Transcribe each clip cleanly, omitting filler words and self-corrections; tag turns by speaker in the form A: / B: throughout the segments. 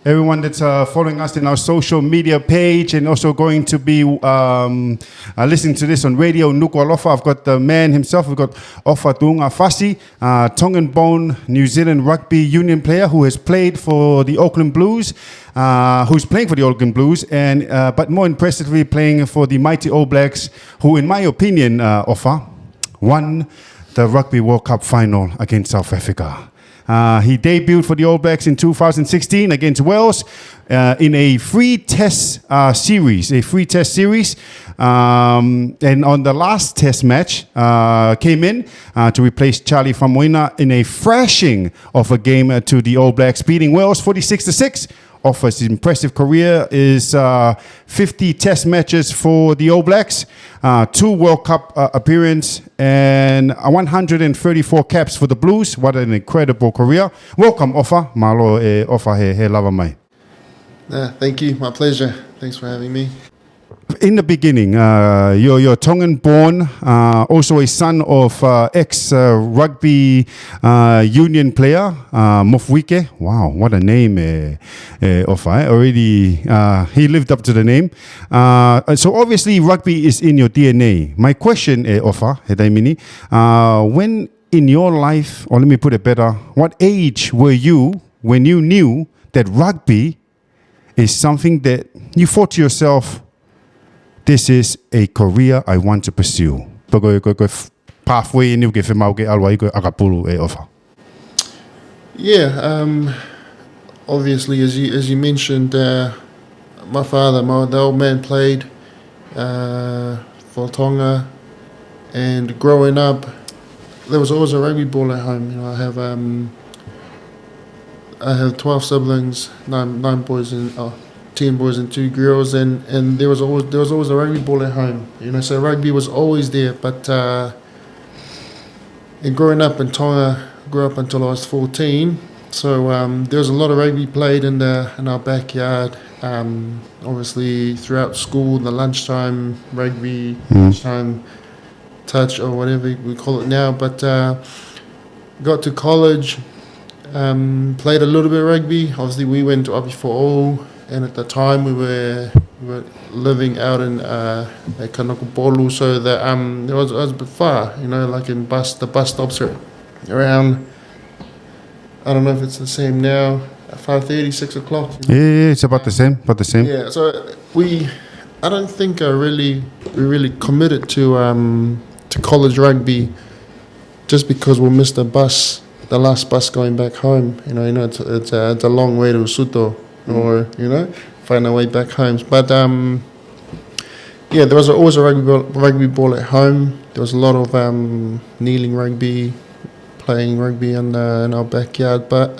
A: everyone that's following us in our social media page and also going to be listening to this on radio. Nuku Alofa, I've got the man himself. We've got Ofa Tu'ungafasi, Tongan-born New Zealand rugby union player who has played for the Auckland Blues, who's playing for the Auckland Blues, and but more impressively playing for the mighty All Blacks, who, in my opinion, Ofa, won the Rugby World Cup final against South Africa. He debuted for the All Blacks in 2016 against Wales in a free test series. And on the last test match, came in to replace Charlie Famoina in a thrashing of a game to the All Blacks, beating Wales 46-6. Ofa's impressive career is 50 test matches for the All Blacks, 2 World Cup appearances, and 134 caps for the Blues. What an incredible career. Welcome, Ofa. Malo Ofa he lava mai.
B: Thank you. My pleasure. Thanks for having me.
A: In the beginning, you're Tongan-born, also a son of ex-rugby union player, Mofwike. Wow, what a name, Ofa. Already, he lived up to the name. So obviously, rugby is in your DNA. My question, Ofa, when in your life, or let me put it better, what age were you when you knew that rugby is something that you thought to yourself, this is a career I want to pursue? Pathway in Ofa.
B: Yeah, obviously, as you mentioned, my father, the old man, played for Tonga, and growing up, there was always a rugby ball at home. You know, I have 12 siblings, nine boys and 10 boys and 2 girls, and there was always a rugby ball at home. You know, so rugby was always there. But and growing up in Tonga, grew up until I was 14. So there was a lot of rugby played in our backyard. Obviously throughout school, the lunchtime rugby, lunchtime touch or whatever we call it now. But got to college, played a little bit of rugby. Obviously we went to Ofa for all. And at the time we were living out in Kanokopolu, so that it was a bit far, you know, like the bus stops are around, I don't know if it's the same now, 5:30, 6 o'clock.
A: Yeah, it's about the same.
B: Yeah, so I don't think we really committed to college rugby just because we'll miss the last bus going back home. You know, it's a long way to Usuto. Or, you know, find our way back home. But, yeah, there was always a rugby ball at home. There was a lot of kneeling rugby, playing rugby in our backyard. But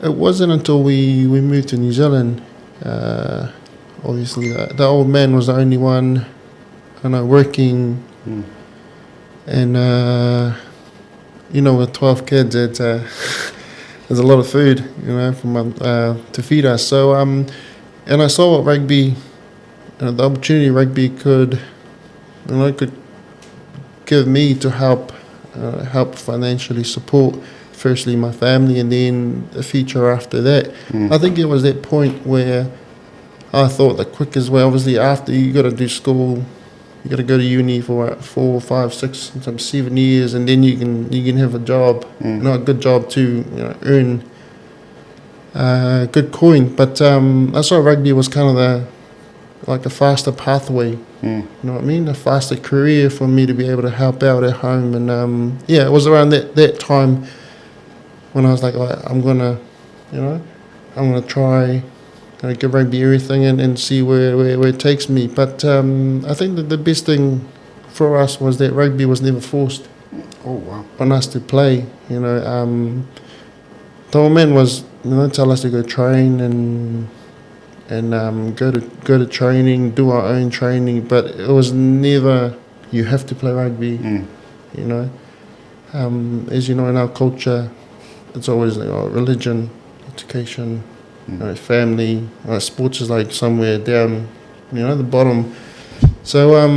B: it wasn't until we moved to New Zealand. Obviously, the old man was the only one, working. And, you know, with 12 kids, it's... there's a lot of food, you know, to feed us. So, and I saw what rugby, the opportunity rugby could give me to help financially support, firstly my family, and then the future after that. I think it was that point where I thought the quickest way, obviously, after you got to do school, you got to go to uni for 4, 5, 6, sometimes 7 years, and then you can have a job, a good job to earn good coin. But I saw rugby was kind of the faster pathway. You know what I mean? A faster career for me to be able to help out at home. And yeah, it was around that time when I was like, I'm gonna try. Give rugby everything and see where it takes me. But I think that the best thing for us was that rugby was never forced on us to play. You know, the old man was tell us to go train and go to training, do our own training, but it was never you have to play rugby. You know, as you know, in our culture, it's always religion, education. Family, sports is like somewhere down, the bottom. So, I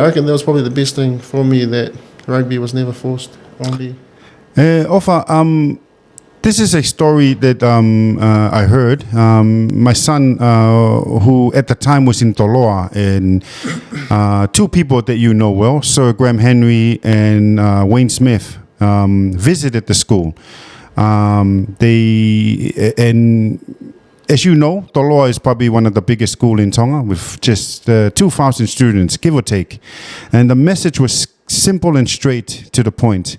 B: reckon that was probably the best thing for me, that rugby was never forced on me.
A: Ofa, This is a story that I heard. My son, who at the time was in Toloa, and two people that you know well, Sir Graham Henry and Wayne Smith, visited the school. As you know, Toloa is probably one of the biggest schools in Tonga with just 2,000 students, give or take. And the message was simple and straight to the point.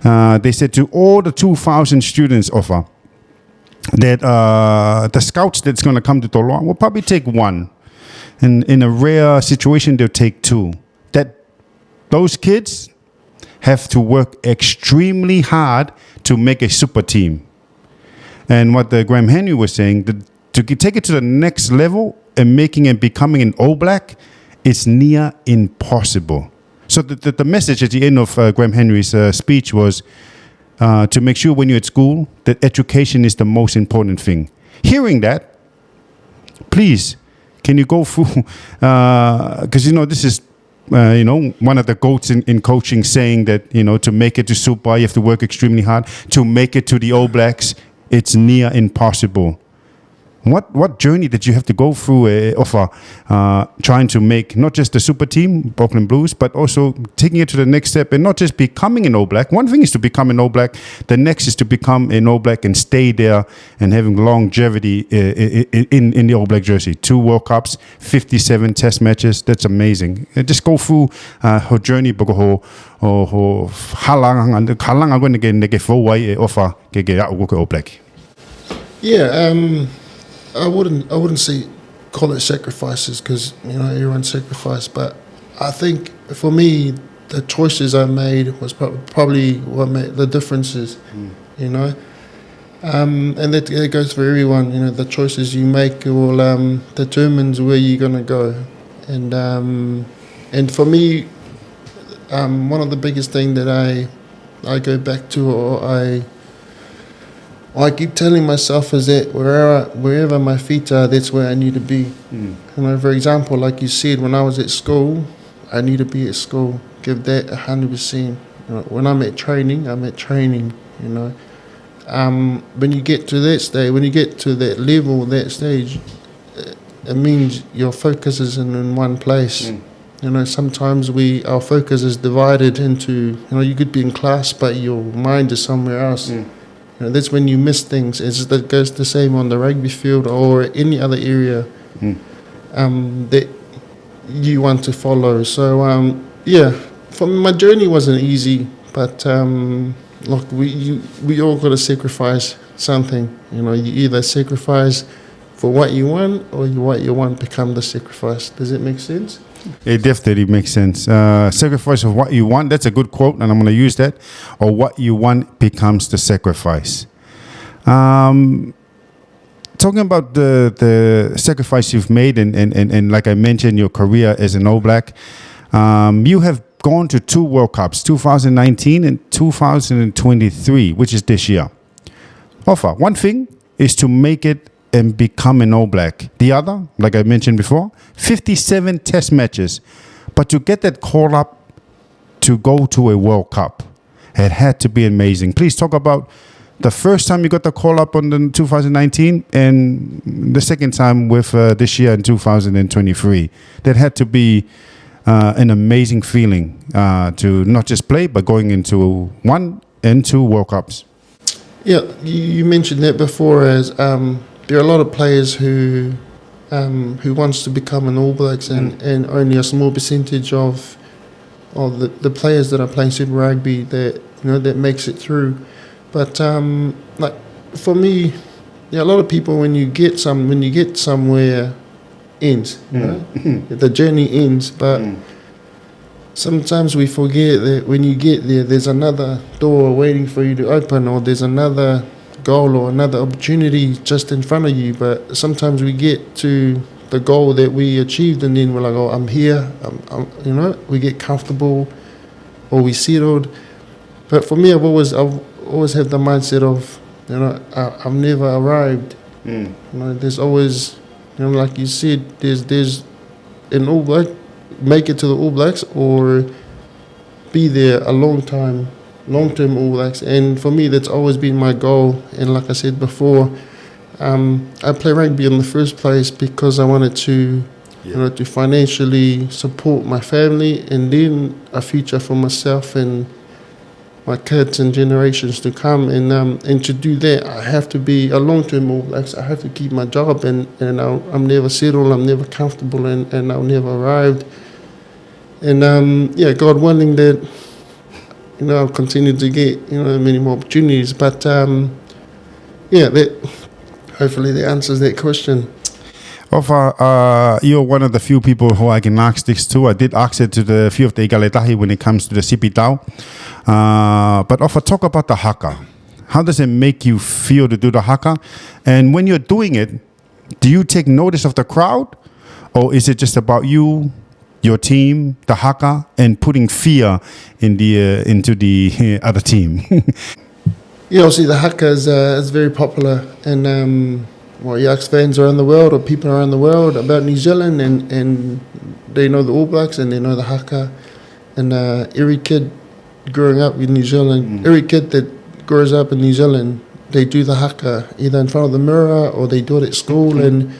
A: They said to all the 2,000 students, Ofa, that the scouts that's going to come to Toloa will probably take one. And in a rare situation, they'll take two. That those kids have to work extremely hard to make a super team. And what the Graham Henry was saying, to take it to the next level and making and becoming an All Black, it's near impossible. So the message at the end of Graham Henry's speech was to make sure when you're at school that education is the most important thing. Hearing that, please, can you go through, because this is one of the goats in coaching saying that, to make it to Super, you have to work extremely hard. To make it to the All Blacks, it's near impossible. What journey did you have to go through trying to make not just the super team, Auckland Blues, but also taking it to the next step and not just becoming an All Black. One thing is to become an All Black. The next is to become an All Black and stay there and having longevity in the All Black jersey. 2 World Cups, 57 Test matches. That's amazing. Just go through her journey. Halang ako nage forway Ofa ke All Black.
B: Yeah. I wouldn't call it sacrifices because everyone sacrificed, but I think for me the choices I made was probably what made the differences. And that goes for everyone. The choices you make will determines where you're gonna go, and for me, one of the biggest thing that I go back to, or I keep telling myself is that wherever my feet are, that's where I need to be. For example, like you said, when I was at school, I need to be at school. Give that 100%. When I'm at training, I'm at training. When you get to that stage, when you get to that level, that stage, it means your focus is in one place. Sometimes our focus is divided into, you could be in class, but your mind is somewhere else. That's when you miss things. That goes the same on the rugby field or any other area that you want to follow. So, for me, my journey wasn't easy, but look, we all got to sacrifice something. You either sacrifice for what you want or what you want become the sacrifice. Does it make sense?
A: It definitely makes sense. Sacrifice of what you want, that's a good quote, and I'm going to use that. Or what you want becomes the sacrifice. Talking about the sacrifice you've made, and like I mentioned, your career as an All Black, you have gone to 2 World Cups, 2019 and 2023, which is this year. Ofa, one thing is to make it and become an All Black. The other, like I mentioned before, 57 Test matches. But to get that call up to go to a World Cup, it had to be amazing. Please talk about the first time you got the call up on the 2019 and the second time with this year in 2023. That had to be an amazing feeling to not just play, but going into 1 and 2 World Cups.
B: Yeah, you mentioned that before as there are a lot of players who wants to become an All Blacks and only a small percentage of the players that are playing Super Rugby that makes it through. But like for me, a lot of people when you get somewhere ends, the journey ends, but sometimes we forget that when you get there, there's another door waiting for you to open, or there's another goal or another opportunity just in front of you. But sometimes we get to the goal that we achieved, and then we're like, "Oh, I'm here." We get comfortable, or we settled. But for me, I've always had the mindset of, I've never arrived. There's always, like you said, there's an All Black, make it to the All Blacks, or be there a long time long-term All Blacks. And for me, that's always been my goal. And like I said before, I play rugby in the first place because I wanted to, to financially support my family and then a future for myself and my kids and generations to come. And to do that, I have to be a long-term All Blacks. I have to keep my job, and I'm never settled, I'm never comfortable, and I'll never arrive. And God willing that, I'll continue to get, many more opportunities. But that hopefully that answers that question.
A: Ofa, you're one of the few people who I can ask this to. I did ask it to the few of the Igaletahi when it comes to the Sipitao. But Ofa, talk about the haka. How does it make you feel to do the haka? And when you're doing it, do you take notice of the crowd? Or is it just about you, your team, the haka, and putting fear in into the other team?
B: Obviously the haka is very popular, and you ask fans around the world or people around the world about New Zealand, and they know the All Blacks and they know the haka. And every kid growing up in New Zealand, every kid that grows up in New Zealand, they do the haka either in front of the mirror or they do it at school. And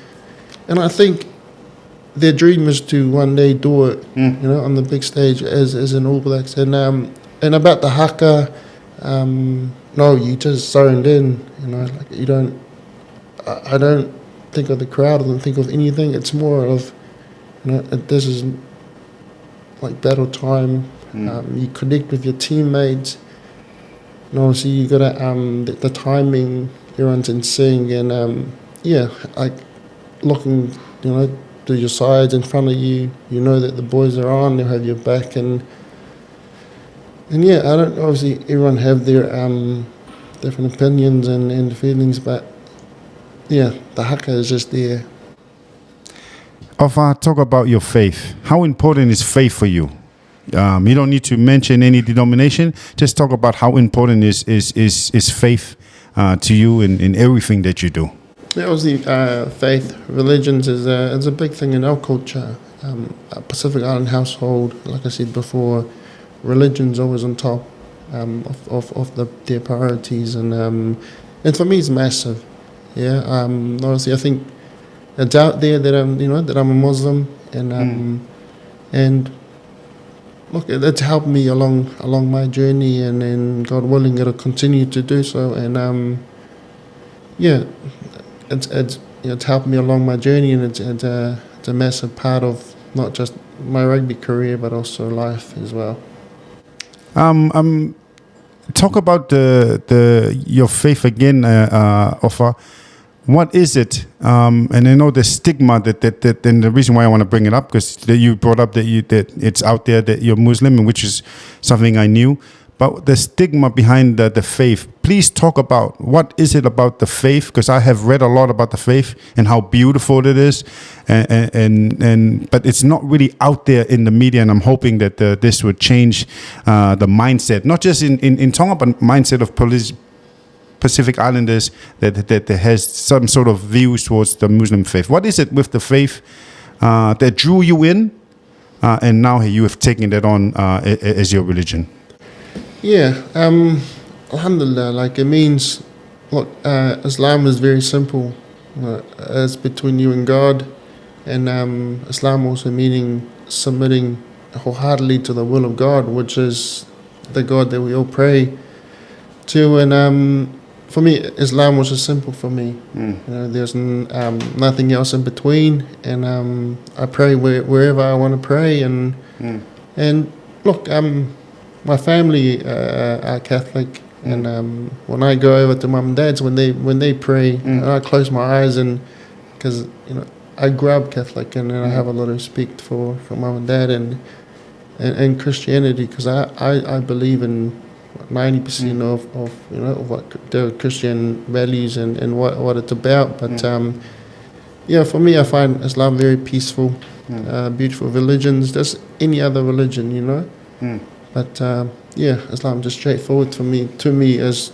B: I think their dream is to one day do it, on the big stage as an All Blacks. And about the haka, no, you just zoned in, like you don't. I don't think of the crowd. I don't think of anything. It's more of, this is like battle time. You connect with your teammates. Obviously you got to the timing. Everyone's in sync, and like looking, to your sides in front of you. You know that the boys are on. They'll have your back, and I don't. Obviously, everyone have their different opinions and feelings, but. The haka is just there.
A: Ofa, talk about your faith. How important is faith for you? You don't need to mention any denomination. Just talk about how important is faith to you in everything that you do.
B: Obviously, faith, religions is a big thing in our culture. A Pacific Island household, like I said before, religion's always on top of their priorities, and for me, it's massive. Obviously, I think it's out there that I'm a Muslim, and look, it's helped me along my journey, and God willing, it'll continue to do so. And it's helped me along my journey, and it's a massive part of not just my rugby career, but also life as well.
A: Talk about your faith again, Ofa. What is it? And I know the stigma that and the reason why I want to bring it up, because you brought up that it's out there that you're Muslim, which is something I knew. But the stigma behind the faith, please talk about what is it about the faith? Because I have read a lot about the faith and how beautiful it is, but it's not really out there in the media. And I'm hoping that this would change the mindset, not just in Tonga, but mindset of Pacific Islanders that has some sort of views towards the Muslim faith. What is it with the faith that drew you in, and now you have taken that on as your religion?
B: Alhamdulillah, like it means, look, Islam is very simple. It's between you and God, and Islam also meaning submitting wholeheartedly to the will of God, which is the God that we all pray to. And for me, Islam was just simple for me. There's nothing else in between, and I pray wherever I want to pray. And look, my family are Catholic, and when I go over to mum and dad's, when they pray, I close my eyes, and because I grew up Catholic, and I have a lot of respect for mum and dad and Christianity, because I believe in 90% of what the Christian values and what it's about. But for me, I find Islam very peaceful, beautiful religions. There's any other religion, But Islam just straightforward to me as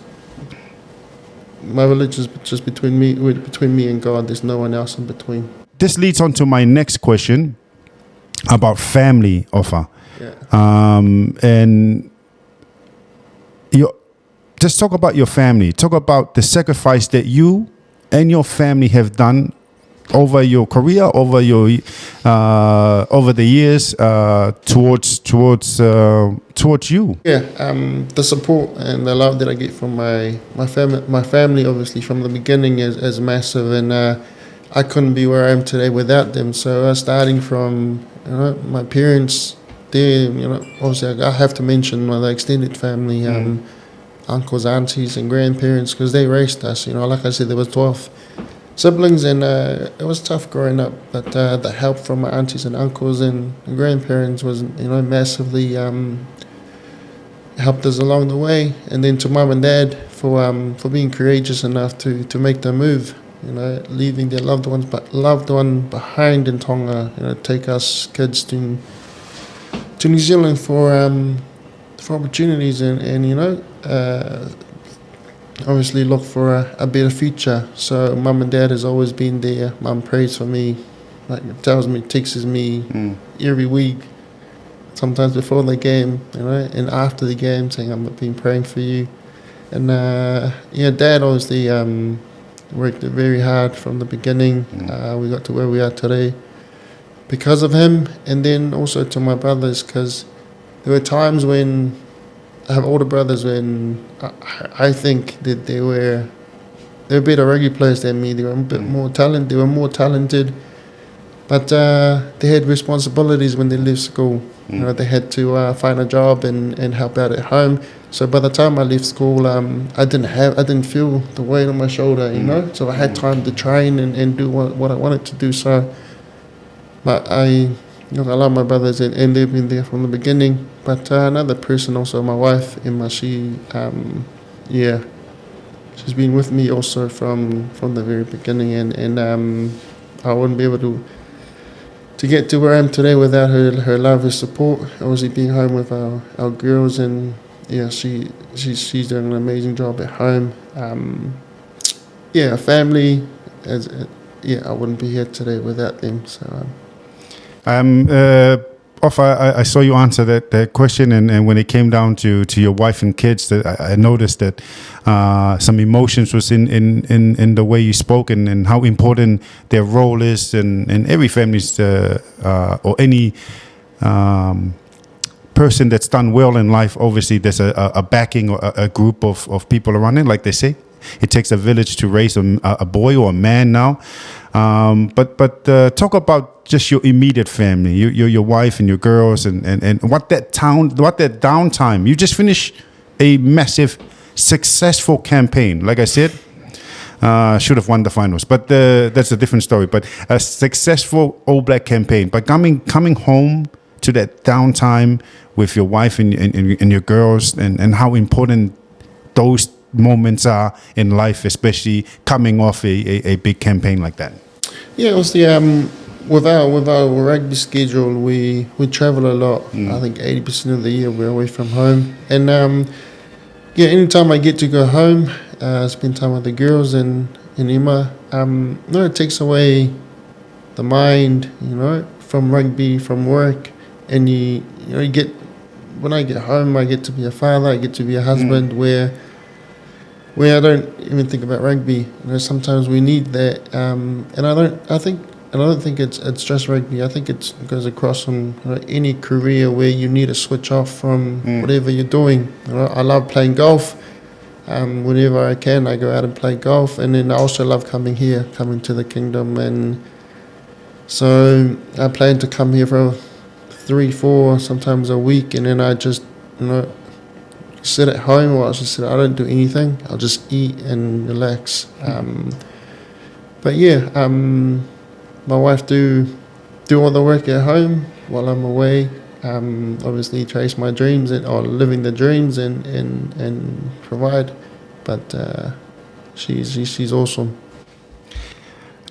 B: my religion is just between me and God. There's no one else in between.
A: This leads on to my next question about family, Ofa. And just talk about your family. Talk about the sacrifice that you and your family have done over your career, over the years towards you.
B: Yeah, the support and the love that I get from my family, obviously from the beginning, is massive, and I couldn't be where I am today without them. So starting from my parents, there, obviously I have to mention the extended family, uncles, aunties, and grandparents, because they raised us. Like I said, there was 12 siblings, and it was tough growing up, but the help from my aunties and uncles and grandparents was massively helped us along the way. And then to mum and dad for being courageous enough to make the move, leaving their loved one behind in Tonga, take us kids to New Zealand for opportunities and obviously look for a better future. So mum and dad has always been there. Mum prays for me, tells me, texts me every week, sometimes before the game, and after the game, saying I've been praying for you. And dad obviously worked very hard from the beginning. We got to where we are today because of him, and then also to my brothers, because there were times when I have older brothers when I think that they were better rugby players than me. They were a bit more talented. They were more talented, but they had responsibilities when they left school. They had to find a job and help out at home. So by the time I left school, I didn't feel the weight on my shoulder. So I had time to train and do what I wanted to do. So, but I love my brothers, and they've been there from the beginning. But another person, also my wife, Emma, she's been with me also from the very beginning, and I wouldn't be able to get to where I am today without her love and support. Obviously being home with our girls, and she's doing an amazing job at home. Family, I wouldn't be here today without them. So.
A: Ofa, I saw you answer that question, and when it came down to your wife and kids, that I noticed that some emotions was in the way you spoke, and how important their role is, and every family's or any person that's done well in life. Obviously, there's a backing or a group of people around it, like they say. It takes a village to raise a boy or a man now. But talk about just your immediate family, your wife and your girls, and what that downtime. You just finished a massive, successful campaign. Like I said, should have won the finals, but that's a different story. But a successful All Black campaign. But coming home to that downtime with your wife and your girls, and how important those moments are in life, especially coming off a big campaign like that.
B: Yeah, obviously, with our rugby schedule, we travel a lot. I think 80% of the year we're away from home, and anytime I get to go home, spend time with the girls and Emma, it takes away the mind, from rugby, from work, and you get, when I get home, I get to be a father, I get to be a husband, where I don't even think about rugby. Sometimes we need that, and I don't think it's just rugby. I think it goes across from any career where you need to switch off from whatever you're doing. I love playing golf. Whenever I can, I go out and play golf, and then I also love coming to the kingdom, and so I plan to come here for 3-4, sometimes a week, and then I just sit at home, or I don't do anything. I'll just eat and relax. But my wife do all the work at home while I'm away. Obviously chase my dreams or living the dreams and provide. But she's awesome.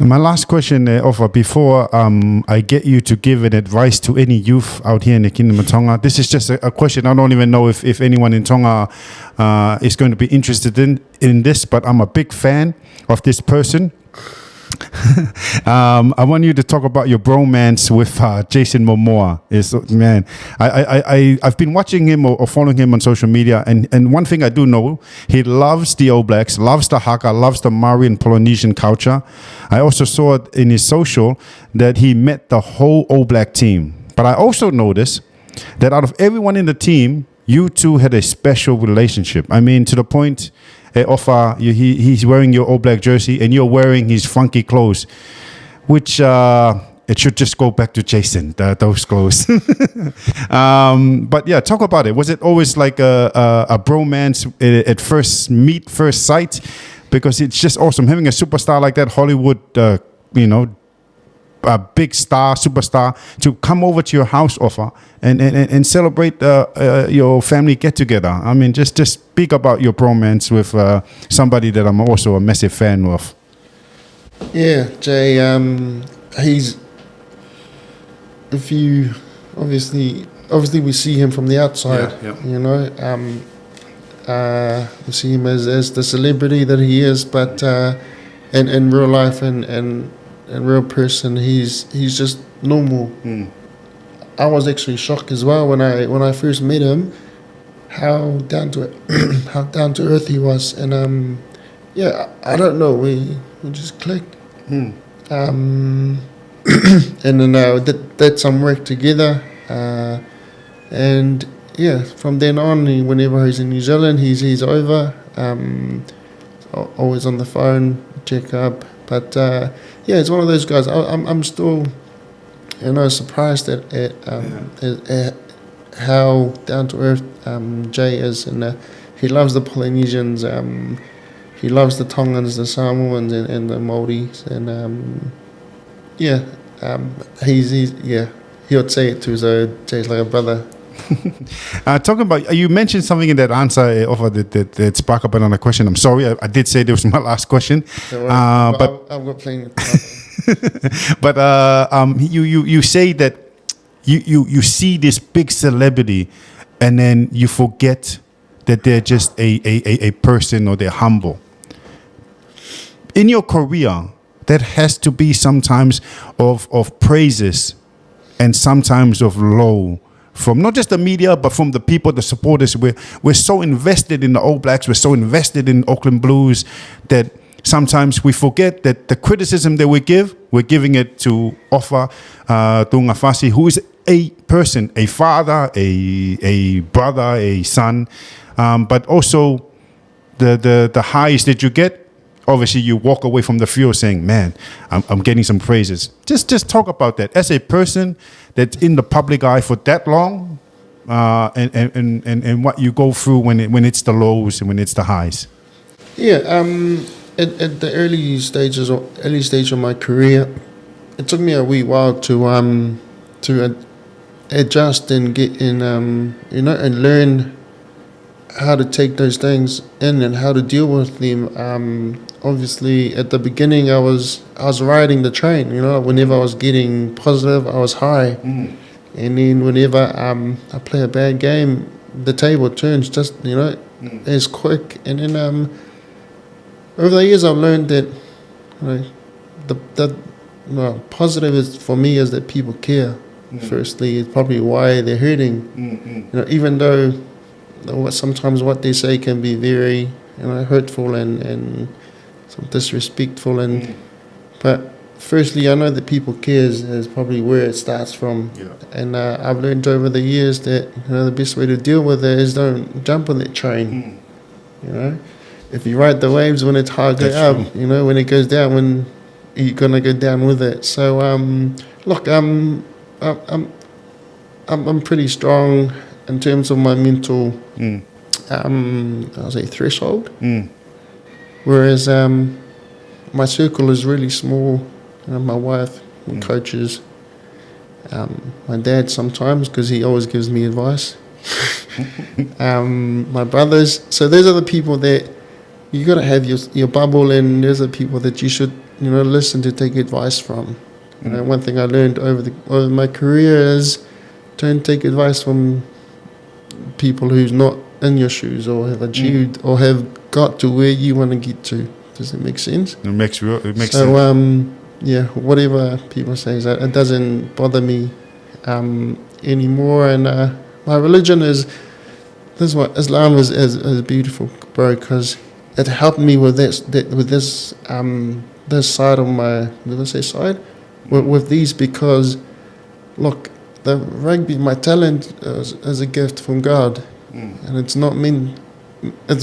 A: My last question, Ofa, before I get you to give an advice to any youth out here in the Kingdom of Tonga. This is just a question. I don't even know if anyone in Tonga is going to be interested in this, but I'm a big fan of this person. I want you to talk about your bromance with Jason Momoa. Man, I've been watching him or following him on social media, and one thing I do know, he loves the All Blacks, loves the haka, loves the Maori and Polynesian culture. I also saw it in his social that he met the whole All Black team. But I also noticed that out of everyone in the team, you two had a special relationship. I mean, to the point, Ofa, he's wearing your All Black jersey and you're wearing his funky clothes, which it should just go back to Jason, those clothes. But yeah, talk about it. Was it always like a bromance at first sight? Because it's just awesome having a superstar like that, Hollywood, a big star, superstar, to come over to your house, Ofa, and celebrate your family get together. I mean, just speak about your bromance with somebody that I'm also a massive fan of.
B: Yeah, Jay. He's. If you obviously we see him from the outside.
A: Yeah.
B: You know, we see him as the celebrity that he is, but in real life and real person, he's just normal. I was actually shocked as well when I first met him, how down to earth he was, and yeah, I don't know, we just clicked, and then did some work together, and yeah, from then on, whenever he's in New Zealand, he's over, always on the phone, check up, but yeah, it's one of those guys. I'm still, surprised at how down to earth Jay is, and he loves the Polynesians. He loves the Tongans, the Samoans, and the Māoris, and he would say it too. So Jay's like a brother.
A: Talking about, you mentioned something in that answer that sparked up another question. I'm sorry, I did say this was my last question.
B: So,
A: but
B: I've got plenty of time.
A: but you say that you see this big celebrity, and then you forget that they're just a person, or they're humble. In your career, that has to be sometimes of praises and sometimes of low, from not just the media, but from the people, the supporters. We're so invested in the All Blacks, we're so invested in Auckland Blues, that sometimes we forget that the criticism that we're giving it to Ofa Tu'ungafasi, who is a person, a father, a brother, a son, but also the highs that you get. Obviously, you walk away from the field saying, "Man, I'm getting some praises." Just talk about that as a person that's in the public eye for that long, and what you go through when it's the lows and when it's the highs.
B: Yeah, at the early stage of my career, it took me a wee while to adjust and get in, and learn how to take those things in and how to deal with them. Obviously, at the beginning, I was riding the train. Whenever I was getting positive, I was high, and then whenever I play a bad game, the table turns just as quick. And then over the years, I've learned that the positive is for me is that people care. Firstly, it's probably why they're hurting. Even though sometimes what they say can be very hurtful and some disrespectful, but firstly, I know that people care is probably where it starts from. And I've learned over the years that the best way to deal with it is don't jump on that train. If you ride the waves when it's high, go up. When it goes down, when you're gonna go down with it. So look, I'm pretty strong in terms of my mental, I'll say threshold. Whereas my circle is really small. My wife, my coaches, my dad sometimes, because he always gives me advice. My brothers. So those are the people that you got to have your bubble, and those are the people that you should listen to, take advice from. One thing I learned over my career is don't take advice from people who's not in your shoes or have achieved or have got to where you want to get to. Does it make sense?
A: It makes sense.
B: So yeah, whatever people say, it doesn't bother me anymore. And my religion is this is what Islam is beautiful, bro, because it helped me with this this side of my, did I say side, with these, because look, the rugby, my talent is a gift from God, and it's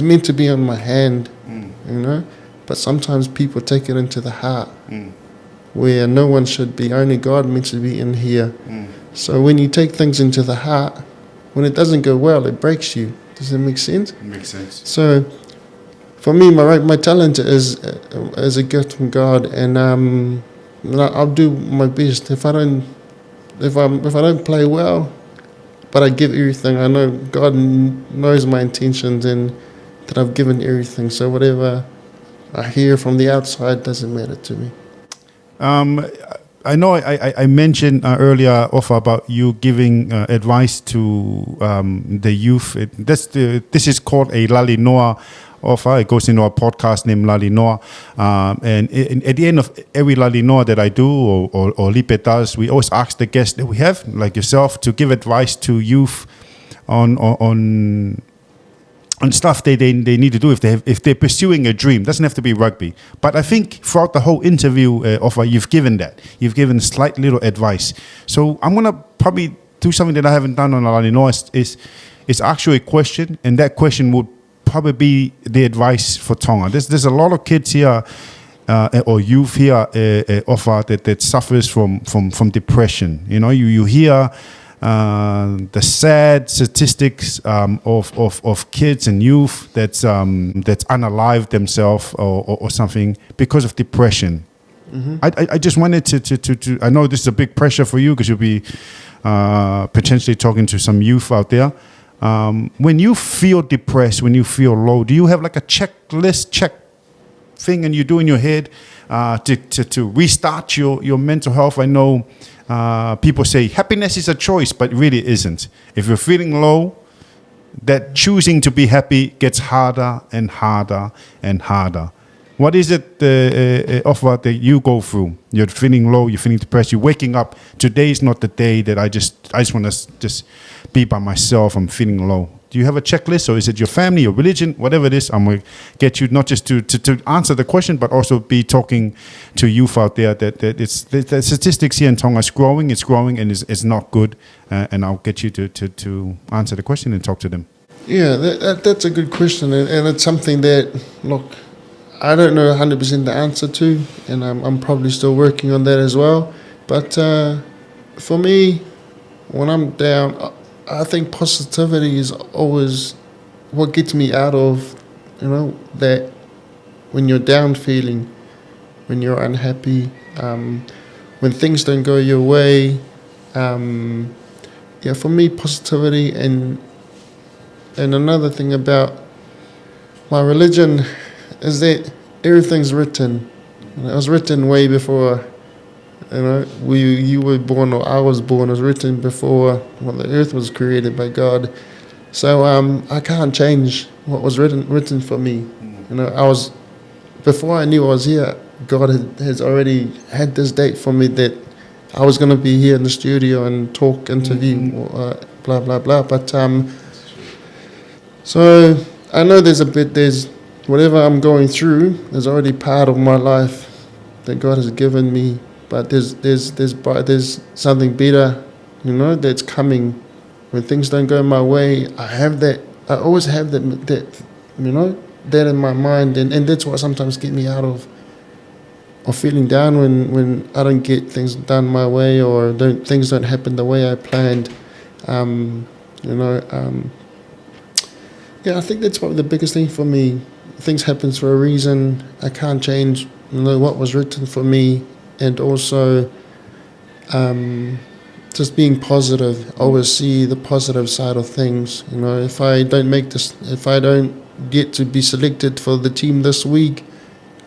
B: meant to be on my hand, you know. But sometimes people take it into the heart, where no one should be. Only God meant to be in here. So when you take things into the heart, when it doesn't go well, it breaks you. Does that make sense?
A: It makes sense.
B: So for me, my talent is a gift from God, and I'll do my best. If I don't play well, but I give everything, I know God knows my intentions and that I've given everything. So whatever I hear from the outside doesn't matter to me.
A: I know I mentioned earlier, Ofa, about you giving advice to the youth. This is called a Lalinoa, Ofa. It goes into a podcast named Lalinoa. And at the end of every Lalinoa that I do, or Lipe does, we always ask the guests that we have, like yourself, to give advice to youth on stuff they need to do if they're pursuing a dream. Doesn't have to be rugby, but I think throughout the whole interview, you've given slight little advice. So I'm gonna probably do something that I haven't done on Lalinoa. Is actually a question, and that question would probably be the advice for Tonga. There's a lot of kids here or youth here that suffers from depression. You know, you hear the sad statistics of kids and youth that's unalived themselves or something because of depression. I just wanted to I know this is a big pressure for you because you'll be potentially talking to some youth out there. When you feel depressed, when you feel low, do you have like a check thing and you do in your head to restart your mental health? I know people say happiness is a choice, but really it isn't. If you're feeling low, that choosing to be happy gets harder and harder and harder. What is it, Ofa, that you go through? You're feeling low, you're feeling depressed, you're waking up. Today is not the day that I just want to just be by myself. I'm feeling low. Do you have a checklist, or is it your family, your religion, whatever it is? I'm going to get you not just to answer the question, but also be talking to youth out there that the statistics here in Tonga is growing, and is not good. And I'll get you to answer the question and talk to them.
B: Yeah, that's a good question, and it's something that, look, I don't know 100% the answer to, and I'm probably still working on that as well. But for me, when I'm down, I think positivity is always what gets me out of, that when you're down feeling, when you're unhappy, when things don't go your way. For me, positivity and another thing about my religion is that everything's written. It was written way before, you were born or I was born. It was written before the earth was created by God. So I can't change what was written for me. Before I knew I was here, God has already had this date for me that I was going to be here in the studio and talk, interview, blah, blah, blah. But so I know there's whatever I'm going through, there's already part of my life that God has given me. But there's something better, that's coming. When things don't go my way, I have that. I always have that that in my mind, and that's what sometimes get me out of feeling down when I don't get things done my way, or things don't happen the way I planned. I think that's probably the biggest thing for me. Things happen for a reason. I can't change, what was written for me, and also just being positive. Always see the positive side of things. If I don't get to be selected for the team this week,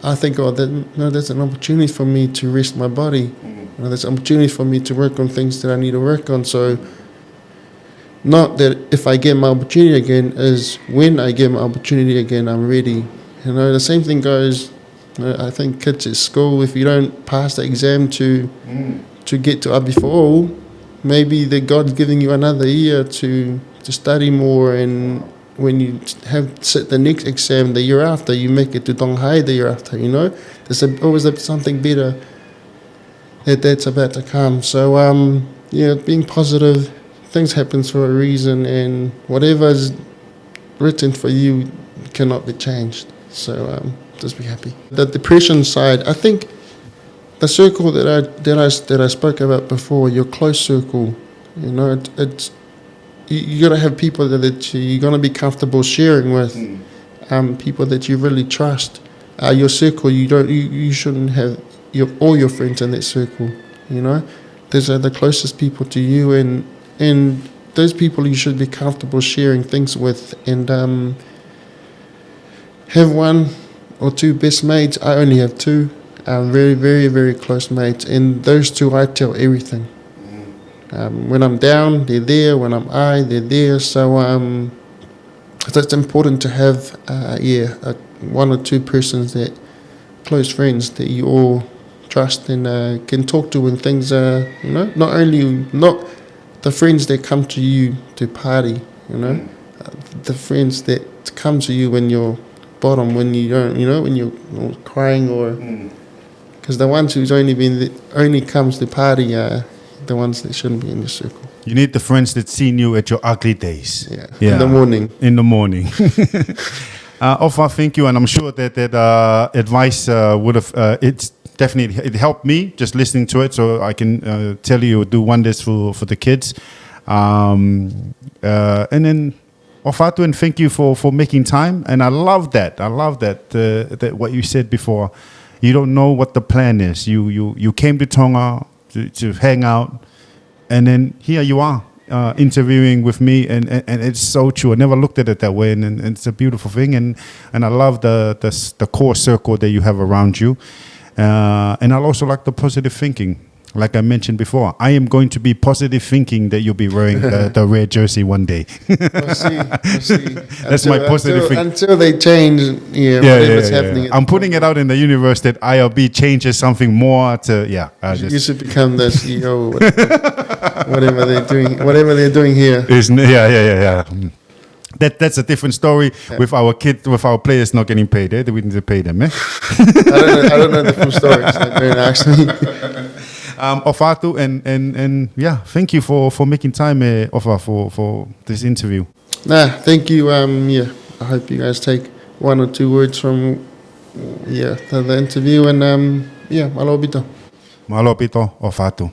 B: I think, that's an opportunity for me to rest my body. There's an opportunity for me to work on things that I need to work on. So, not that if I get my opportunity again, is when I get my opportunity again, I'm ready. The same thing goes I think kids at school, if you don't pass the exam to get to Abi4, maybe the God's giving you another year to study more, and when you have sit the next exam the year after, you make it to Donghai the year after, you know. There's always something better that's about to come. So, being positive, things happen for a reason, and whatever's written for you cannot be changed. So, just be happy. The depression side, I think the circle that I spoke about before, your close circle, you know, it's you got to have people that you're going to be comfortable sharing with, people that you really trust. Your circle, you shouldn't have all your friends in that circle. You know, those are the closest people to you, and those people you should be comfortable sharing things with, and have one or two best mates. I only have two, very, very, very close mates, and those two I tell everything. When I'm down, they're there. When I'm high, they're there. So it's important to have one or two persons that close friends that you all trust and can talk to when things are, you know, not the friends that come to you to party, you know, the friends that come to you when you're bottom, when you don't, you know, when you're crying, or because the ones who's only comes to party are the ones that shouldn't be in your circle.
A: You need the friends that seen you at your ugly days.
B: Yeah. In the morning.
A: In the morning. Ofa, thank you, and I'm sure that advice would have it helped me just listening to it. So I can tell you, it would do wonders for the kids. And then Ofa, and thank you for making time. And I love that. That what you said before. You don't know what the plan is. You came to Tonga to hang out, and then here you are interviewing with me, and it's so true. I never looked at it that way, and it's a beautiful thing, and I love the core circle that you have around you, and I also like the positive thinking. Like I mentioned before, I am going to be positive thinking that you'll be wearing the red jersey one day.
B: We'll see.
A: That's my positive thinking.
B: Until they change, whatever's happening.
A: I'm putting it out in the universe that IRB changes something more to,
B: you should become the CEO, whatever they're doing here.
A: That's a different story with our kids, with our players not getting paid. We need to pay them, eh?
B: I don't know the full story, so don't ask me.
A: Ofa, and thank you for making time, Ofa, for this interview.
B: Thank you. I hope you guys take one or two words from the interview, and malo bito.
A: Malo bito, Ofa.